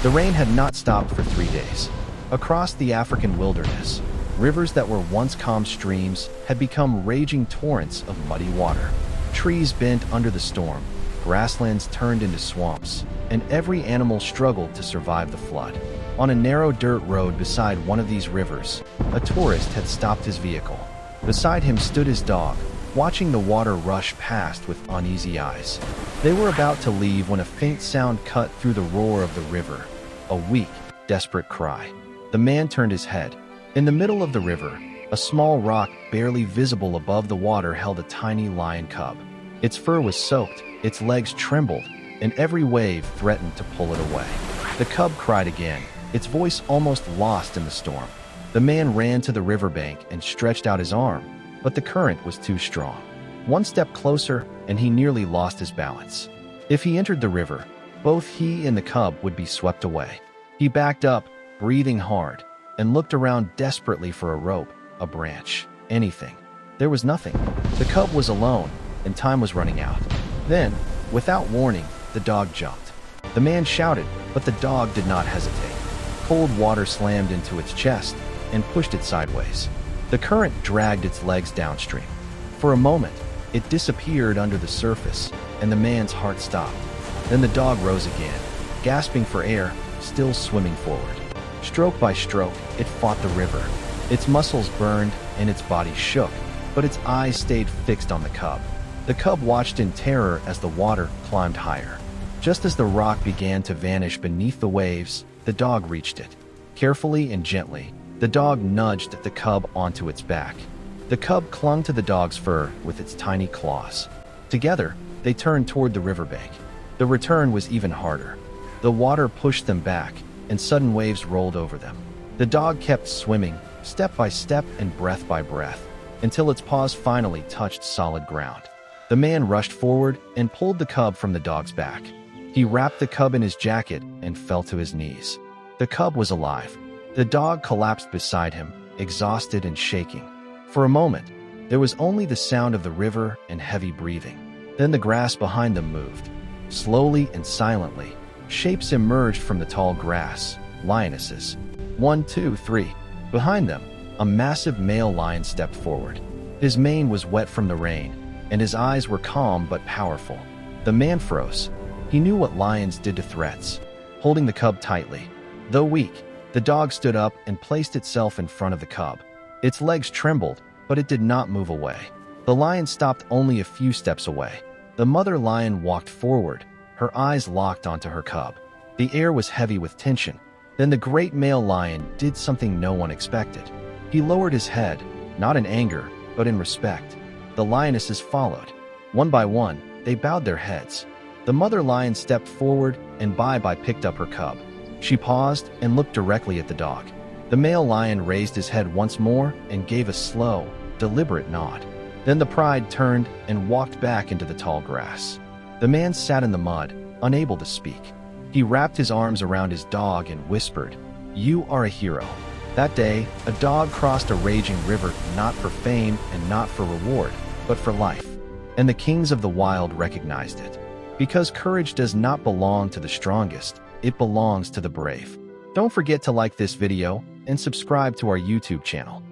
The rain had not stopped for 3 days. Across the African wilderness, rivers that were once calm streams had become raging torrents of muddy water. Trees bent under the storm, grasslands turned into swamps, and every animal struggled to survive the flood. On a narrow dirt road beside one of these rivers, a tourist had stopped his vehicle. Beside him stood his dog, watching the water rush past with uneasy eyes. They were about to leave when a faint sound cut through the roar of the river, a weak, desperate cry. The man turned his head. In the middle of the river, a small rock barely visible above the water held a tiny lion cub. Its fur was soaked, its legs trembled, and every wave threatened to pull it away. The cub cried again, its voice almost lost in the storm. The man ran to the riverbank and stretched out his arm, but the current was too strong. One step closer, and he nearly lost his balance. If he entered the river, both he and the cub would be swept away. He backed up, breathing hard, and looked around desperately for a rope, a branch, anything. There was nothing. The cub was alone, and time was running out. Then, without warning, the dog jumped. The man shouted, but the dog did not hesitate. Cold water slammed into its chest and pushed it sideways. The current dragged its legs downstream. For a moment, it disappeared under the surface, and the man's heart stopped. Then the dog rose again, gasping for air, still swimming forward. Stroke by stroke, it fought the river. Its muscles burned and its body shook, but its eyes stayed fixed on the cub. The cub watched in terror as the water climbed higher. Just as the rock began to vanish beneath the waves, the dog reached it. Carefully and gently, the dog nudged the cub onto its back. The cub clung to the dog's fur with its tiny claws. Together, they turned toward the riverbank. The return was even harder. The water pushed them back, and sudden waves rolled over them. The dog kept swimming, step by step and breath by breath, until its paws finally touched solid ground. The man rushed forward and pulled the cub from the dog's back. He wrapped the cub in his jacket and fell to his knees. The cub was alive. The dog collapsed beside him, exhausted and shaking. For a moment, there was only the sound of the river and heavy breathing. Then the grass behind them moved. Slowly and silently, shapes emerged from the tall grass, lionesses. 1, 2, 3. Behind them, a massive male lion stepped forward. His mane was wet from the rain, and his eyes were calm but powerful. The man froze. He knew what lions did to threats. Holding the cub tightly, though weak, the dog stood up and placed itself in front of the cub. Its legs trembled, but it did not move away. The lion stopped only a few steps away. The mother lion walked forward, her eyes locked onto her cub. The air was heavy with tension. Then the great male lion did something no one expected. He lowered his head, not in anger, but in respect. The lionesses followed. One by one, they bowed their heads. The mother lion stepped forward and Bye-Bye picked up her cub. She paused and looked directly at the dog. The male lion raised his head once more and gave a slow, deliberate nod. Then the pride turned and walked back into the tall grass. The man sat in the mud, unable to speak. He wrapped his arms around his dog and whispered, "You are a hero." That day, a dog crossed a raging river not for fame and not for reward, but for life. And the kings of the wild recognized it. Because courage does not belong to the strongest, it belongs to the brave. Don't forget to like this video and subscribe to our YouTube channel.